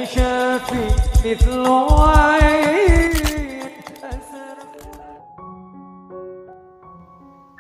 شافي مثل عين.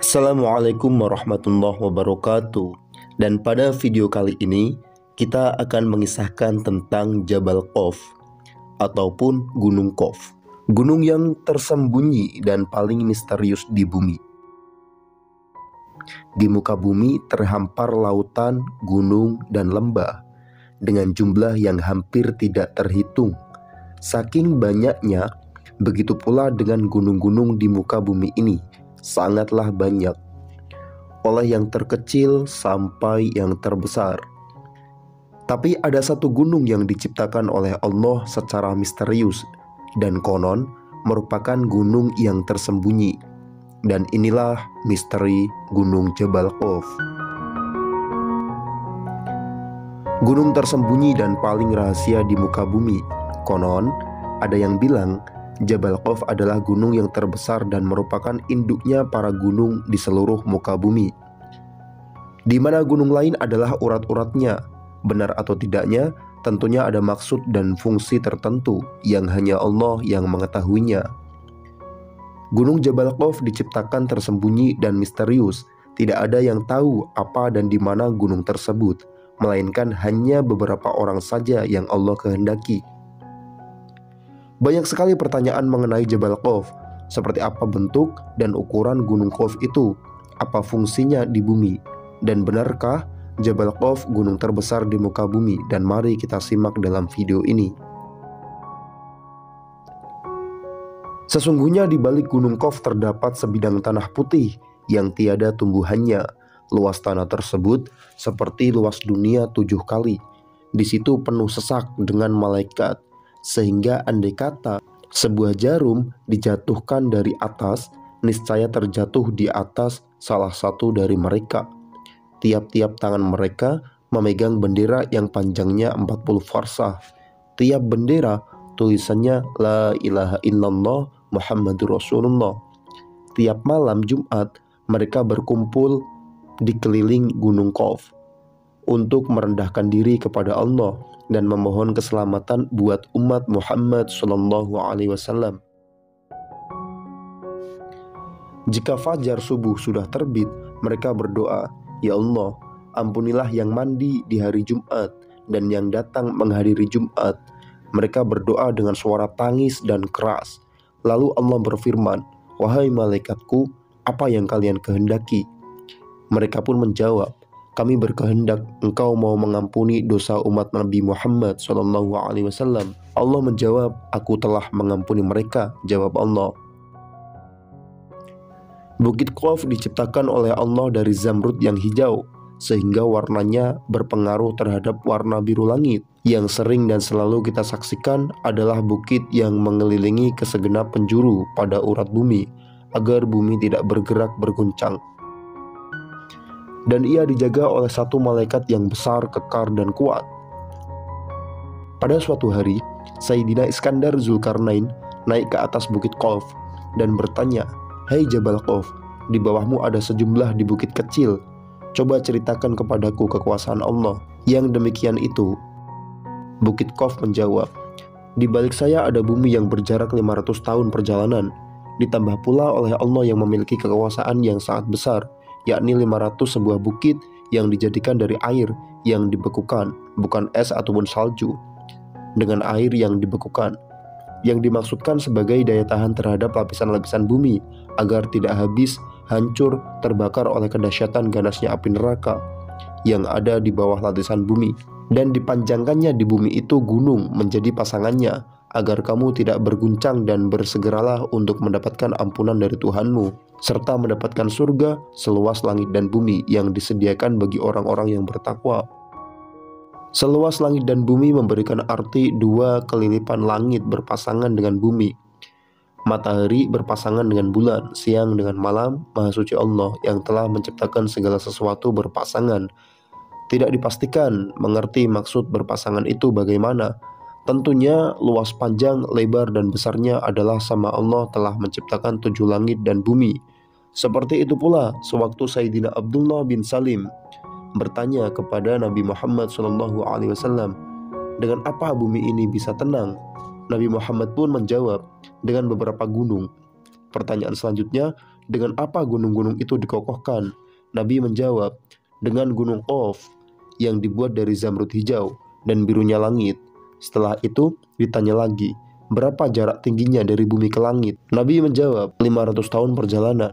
Assalamualaikum warahmatullahi wabarakatuh. Dan pada video kali ini kita akan mengisahkan tentang Jabal Qaf ataupun Gunung Qaf, gunung yang tersembunyi dan paling misterius di bumi. Di muka bumi terhampar lautan, gunung, dan lembah dengan jumlah yang hampir tidak terhitung. Saking banyaknya, begitu pula dengan gunung-gunung di muka bumi ini, sangatlah banyak, oleh yang terkecil sampai yang terbesar. Tapi ada satu gunung yang diciptakan oleh Allah secara misterius dan konon merupakan gunung yang tersembunyi. Dan inilah misteri Gunung Jabal Qaf. Gunung tersembunyi dan paling rahasia di muka bumi. Konon, ada yang bilang Jabal Qaf adalah gunung yang terbesar dan merupakan induknya para gunung di seluruh muka bumi. Di mana gunung lain adalah urat-uratnya. Benar atau tidaknya, tentunya ada maksud dan fungsi tertentu yang hanya Allah yang mengetahuinya. Gunung Jabal Qaf diciptakan tersembunyi dan misterius. Tidak ada yang tahu apa dan di mana gunung tersebut, melainkan hanya beberapa orang saja yang Allah kehendaki. Banyak sekali pertanyaan mengenai Jabal Qaf, seperti apa bentuk dan ukuran Gunung Qaf itu, apa fungsinya di bumi, dan benarkah Jabal Qaf gunung terbesar di muka bumi? Dan mari kita simak dalam video ini. Sesungguhnya di balik Gunung Qaf terdapat sebidang tanah putih yang tiada tumbuhannya. Luas tanah tersebut seperti luas dunia 7 kali. Di situ penuh sesak dengan malaikat, sehingga andai kata sebuah jarum dijatuhkan dari atas, niscaya terjatuh di atas salah satu dari mereka. Tiap-tiap tangan mereka memegang bendera yang panjangnya 40 farsah. Tiap bendera tulisannya La ilaha illallah Muhammadur Rasulullah. Tiap malam Jumat mereka berkumpul di keliling Gunung Qaf untuk merendahkan diri kepada Allah dan memohon keselamatan buat umat Muhammad SAW. Jika fajar subuh sudah terbit, mereka berdoa, "Ya Allah, ampunilah yang mandi di hari Jumat dan yang datang menghadiri Jumat." Mereka berdoa dengan suara tangis dan keras. Lalu Allah berfirman, "Wahai malaikatku, apa yang kalian kehendaki?" Mereka pun menjawab, "Kami berkehendak engkau mau mengampuni dosa umat Nabi Muhammad SAW." Allah menjawab, "Aku telah mengampuni mereka," jawab Allah. Bukit Qaf diciptakan oleh Allah dari zamrud yang hijau, sehingga warnanya berpengaruh terhadap warna biru langit. Yang sering dan selalu kita saksikan adalah bukit yang mengelilingi kesegenap penjuru pada urat bumi, agar bumi tidak bergerak berguncang. Dan ia dijaga oleh satu malaikat yang besar, kekar, dan kuat. Pada suatu hari, Sayyidina Iskandar Zulkarnain naik ke atas bukit Qaf dan bertanya, "Hai Jabal Qaf, di bawahmu ada sejumlah di bukit kecil. Coba ceritakan kepadaku kekuasaan Allah yang demikian itu." Bukit Qaf menjawab, "Di balik saya ada bumi yang berjarak 500 tahun perjalanan, ditambah pula oleh Allah yang memiliki kekuasaan yang sangat besar, yakni 500 sebuah bukit yang dijadikan dari air yang dibekukan, bukan es ataupun salju, dengan air yang dibekukan, yang dimaksudkan sebagai daya tahan terhadap lapisan-lapisan bumi, agar tidak habis, hancur, terbakar oleh kedahsyatan ganasnya api neraka yang ada di bawah lapisan bumi. Dan dipanjangkannya di bumi itu gunung menjadi pasangannya, agar kamu tidak berguncang dan bersegeralah untuk mendapatkan ampunan dari Tuhanmu, serta mendapatkan surga seluas langit dan bumi yang disediakan bagi orang-orang yang bertakwa." Seluas langit dan bumi memberikan arti dua kelilipan langit berpasangan dengan bumi. Matahari berpasangan dengan bulan, siang dengan malam. Maha suci Allah yang telah menciptakan segala sesuatu berpasangan. Tidak dipastikan mengerti maksud berpasangan itu bagaimana. Tentunya luas, panjang, lebar, dan besarnya adalah sama Allah telah menciptakan 7 langit dan bumi. Seperti itu pula sewaktu Sayyidina Abdullah bin Salim bertanya kepada Nabi Muhammad SAW, dengan apa bumi ini bisa tenang? Nabi Muhammad pun menjawab, dengan beberapa gunung. Pertanyaan selanjutnya, dengan apa gunung-gunung itu dikokohkan? Nabi menjawab, dengan gunung Qaf yang dibuat dari zamrud hijau dan birunya langit. Setelah itu ditanya lagi, berapa jarak tingginya dari bumi ke langit? Nabi menjawab, 500 tahun perjalanan.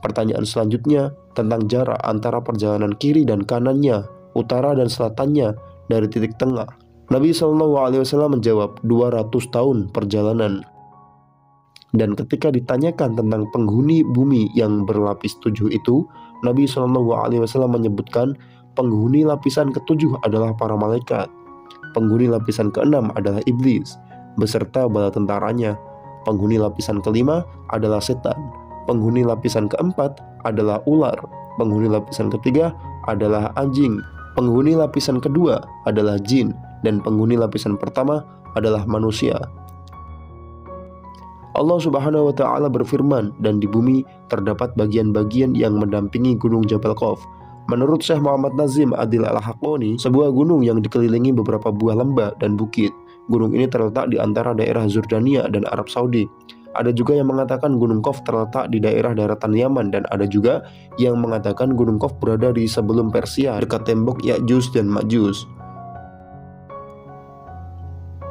Pertanyaan selanjutnya tentang jarak antara perjalanan kiri dan kanannya, utara dan selatannya dari titik tengah. Nabi SAW menjawab 200 tahun perjalanan. Dan ketika ditanyakan tentang penghuni bumi yang berlapis 7 itu, Nabi SAW menyebutkan penghuni lapisan ke-7 adalah para malaikat, penghuni lapisan ke-6 adalah iblis beserta bala tentaranya, penghuni lapisan ke-5 adalah setan, penghuni lapisan ke-4 adalah ular, penghuni lapisan ke-3 adalah anjing, penghuni lapisan kedua adalah jin, dan penghuni lapisan pertama adalah manusia. Allah Subhanahu wa Ta'ala berfirman, dan di bumi terdapat bagian-bagian yang mendampingi gunung Jabal Qaf. Menurut Syekh Muhammad Nazim Adil Al-Haqqani, sebuah gunung yang dikelilingi beberapa buah lembah dan bukit. Gunung ini terletak di antara daerah Jordania dan Arab Saudi. Ada juga yang mengatakan gunung Qaf terletak di daerah daratan Yaman, dan ada juga yang mengatakan gunung Qaf berada di sebelum Persia, dekat tembok Ya'juj dan Ma'juj.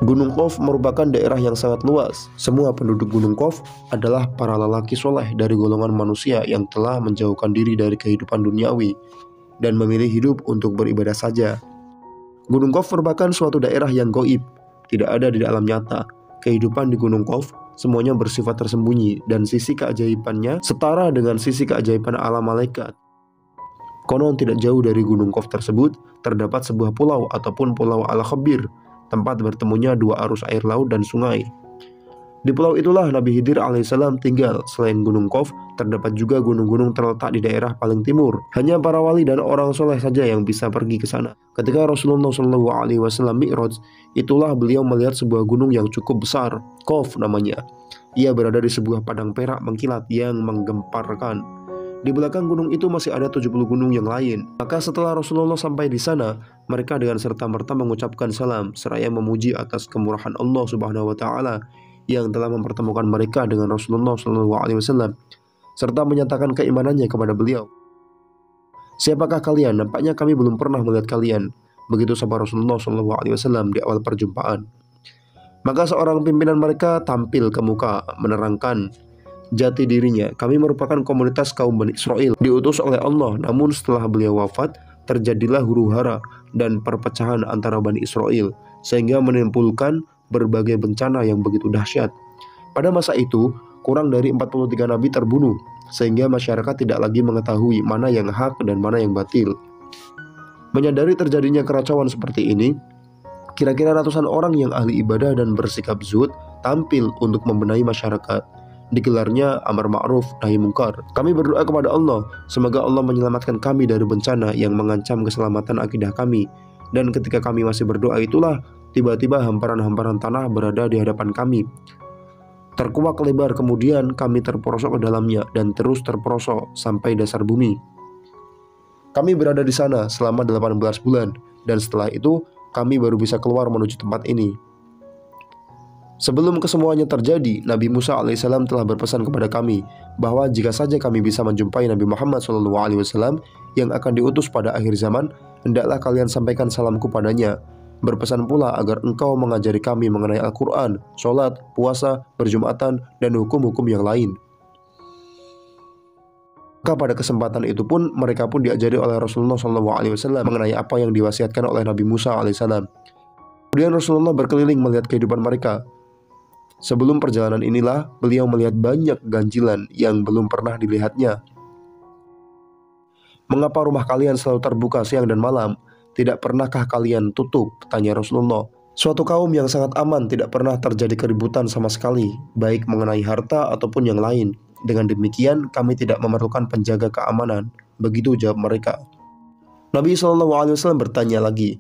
Gunung Qaf merupakan daerah yang sangat luas. Semua penduduk Gunung Qaf adalah para lelaki soleh dari golongan manusia yang telah menjauhkan diri dari kehidupan duniawi dan memilih hidup untuk beribadah saja. Gunung Qaf merupakan suatu daerah yang gaib, tidak ada di alam nyata. Kehidupan di Gunung Qaf semuanya bersifat tersembunyi, dan sisi keajaibannya setara dengan sisi keajaiban alam malaikat. Konon tidak jauh dari Gunung Qaf tersebut terdapat sebuah pulau ataupun Pulau Al-Khabir, tempat bertemunya dua arus air laut dan sungai. Di pulau itulah Nabi Khidir alaihissalam tinggal. Selain Gunung Qaf, terdapat juga gunung-gunung terletak di daerah paling timur. Hanya para wali dan orang soleh saja yang bisa pergi ke sana. Ketika Rasulullah SAW Mi'raj, itulah beliau melihat sebuah gunung yang cukup besar, Qaf namanya. Ia berada di sebuah padang perak mengkilat yang menggemparkan. Di belakang gunung itu masih ada 70 gunung yang lain. Maka setelah Rasulullah sampai di sana, mereka dengan serta-merta mengucapkan salam seraya memuji atas kemurahan Allah Subhanahu wa Ta'ala yang telah mempertemukan mereka dengan Rasulullah SAW, serta menyatakan keimanannya kepada beliau. Siapakah kalian? Nampaknya kami belum pernah melihat kalian. Begitu sapa Rasulullah SAW di awal perjumpaan. Maka seorang pimpinan mereka tampil ke muka menerangkan jati dirinya. Kami merupakan komunitas kaum Bani Israel, diutus oleh Allah. Namun setelah beliau wafat, terjadilah huru-hara dan perpecahan antara Bani Israel, sehingga menimbulkan berbagai bencana yang begitu dahsyat. Pada masa itu, kurang dari 43 nabi terbunuh, sehingga masyarakat tidak lagi mengetahui mana yang hak dan mana yang batil. Menyadari terjadinya keracauan seperti ini, kira-kira ratusan orang yang ahli ibadah dan bersikap zuhud tampil untuk membenahi masyarakat. Digelarnya amar ma'ruf nahi mungkar. Kami berdoa kepada Allah, semoga Allah menyelamatkan kami dari bencana yang mengancam keselamatan akidah kami. Dan ketika kami masih berdoa itulah, tiba-tiba hamparan-hamparan tanah berada di hadapan kami. Terkuak lebar, kemudian kami terperosok ke dalamnya dan terus terperosok sampai dasar bumi. Kami berada di sana selama 18 bulan, dan setelah itu kami baru bisa keluar menuju tempat ini. Sebelum kesemuanya terjadi, Nabi Musa alaihissalam telah berpesan kepada kami bahwa jika saja kami bisa menjumpai Nabi Muhammad SAW yang akan diutus pada akhir zaman, hendaklah kalian sampaikan salamku padanya. Berpesan pula agar engkau mengajari kami mengenai Al-Quran, sholat, puasa, berjumatan, dan hukum-hukum yang lain. Maka pada kesempatan itu pun mereka pun diajari oleh Rasulullah SAW mengenai apa yang diwasiatkan oleh Nabi Musa alaihissalam. Kemudian Rasulullah berkeliling melihat kehidupan mereka. Sebelum perjalanan inilah beliau melihat banyak ganjilan yang belum pernah dilihatnya. Mengapa rumah kalian selalu terbuka siang dan malam? Tidak pernahkah kalian tutup? Tanya Rasulullah. Suatu kaum yang sangat aman, tidak pernah terjadi keributan sama sekali, baik mengenai harta ataupun yang lain. Dengan demikian kami tidak memerlukan penjaga keamanan. Begitu jawab mereka. Nabi SAW bertanya lagi,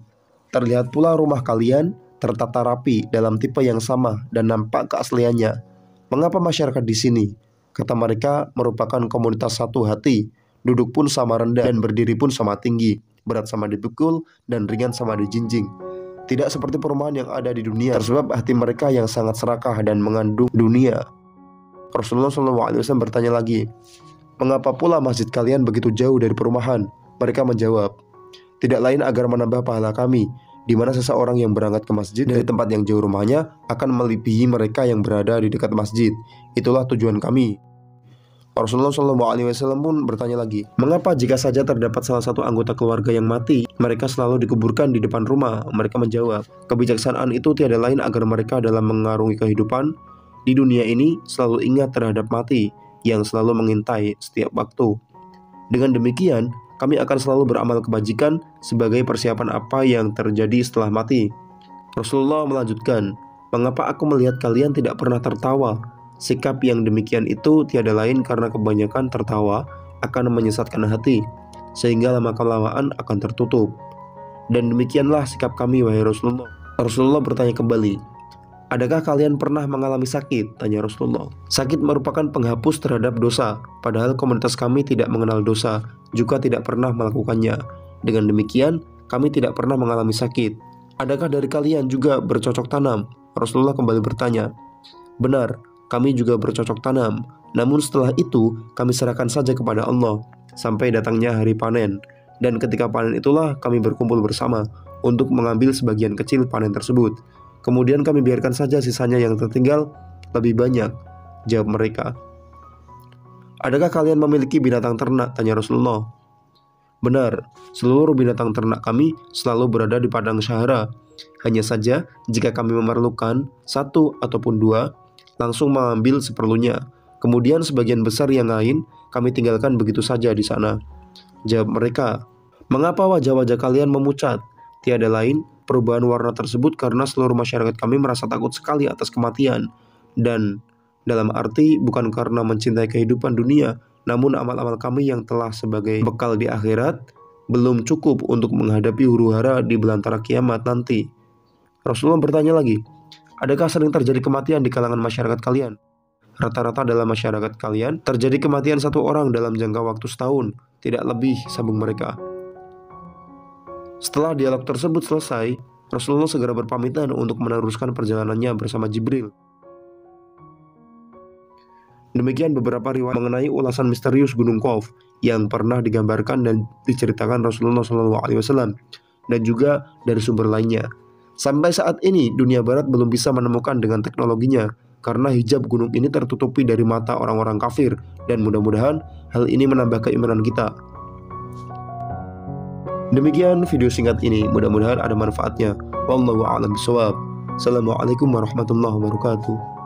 terlihat pula rumah kalian tertata rapi dalam tipe yang sama dan nampak keasliannya. Mengapa masyarakat di sini? Kata mereka, merupakan komunitas satu hati, duduk pun sama rendah dan berdiri pun sama tinggi, berat sama dipikul dan ringan sama dijinjing. tidak seperti perumahan yang ada di dunia, tersebab hati mereka yang sangat serakah dan mengandung dunia. Rasulullah SAW bertanya lagi, mengapa pula masjid kalian begitu jauh dari perumahan? Mereka menjawab, tidak lain agar menambah pahala kami, di mana seseorang yang berangkat ke masjid dari tempat yang jauh rumahnya akan melebihi mereka yang berada di dekat masjid. Itulah tujuan kami. Rasulullah SAW pun bertanya lagi, mengapa jika saja terdapat salah satu anggota keluarga yang mati, mereka selalu dikuburkan di depan rumah? Mereka menjawab, kebijaksanaan itu tiada lain agar mereka dalam mengarungi kehidupan di dunia ini selalu ingat terhadap mati yang selalu mengintai setiap waktu. Dengan demikian, kami akan selalu beramal kebajikan sebagai persiapan apa yang terjadi setelah mati. Rasulullah melanjutkan, mengapa aku melihat kalian tidak pernah tertawa? Sikap yang demikian itu tiada lain karena kebanyakan tertawa akan menyesatkan hati, sehingga lama-kelamaan akan tertutup. Dan demikianlah sikap kami, wahai Rasulullah. Rasulullah bertanya kembali, adakah kalian pernah mengalami sakit? Tanya Rasulullah. Sakit merupakan penghapus terhadap dosa, padahal komunitas kami tidak mengenal dosa, juga tidak pernah melakukannya. Dengan demikian, kami tidak pernah mengalami sakit. Adakah dari kalian juga bercocok tanam? Rasulullah kembali bertanya, benar, kami juga bercocok tanam, namun setelah itu kami serahkan saja kepada Allah sampai datangnya hari panen. Dan ketika panen itulah kami berkumpul bersama untuk mengambil sebagian kecil panen tersebut. Kemudian kami biarkan saja sisanya yang tertinggal lebih banyak. Jawab mereka, adakah kalian memiliki binatang ternak? Tanya Rasulullah. Benar, seluruh binatang ternak kami selalu berada di padang syahara. Hanya saja jika kami memerlukan satu ataupun dua, langsung mengambil seperlunya. Kemudian sebagian besar yang lain kami tinggalkan begitu saja di sana. Jawab mereka, mengapa wajah-wajah kalian memucat? Tiada lain perubahan warna tersebut karena seluruh masyarakat kami merasa takut sekali atas kematian. Dan dalam arti bukan karena mencintai kehidupan dunia, namun amal-amal kami yang telah sebagai bekal di akhirat belum cukup untuk menghadapi huru-hara di belantara kiamat nanti. Rasulullah bertanya lagi, adakah sering terjadi kematian di kalangan masyarakat kalian? Rata-rata dalam masyarakat kalian terjadi kematian satu orang dalam jangka waktu setahun, tidak lebih, sambung mereka. Setelah dialog tersebut selesai, Rasulullah segera berpamitan untuk meneruskan perjalanannya bersama Jibril. Demikian beberapa riwayat mengenai ulasan misterius Gunung Qauf yang pernah digambarkan dan diceritakan Rasulullah SAW, dan juga dari sumber lainnya. Sampai saat ini, dunia barat belum bisa menemukan dengan teknologinya karena hijab gunung ini tertutupi dari mata orang-orang kafir, dan mudah-mudahan hal ini menambah keimanan kita. Demikian video singkat ini, mudah-mudahan ada manfaatnya. Wallahu a'lam bishawab. Assalamualaikum warahmatullahi wabarakatuh.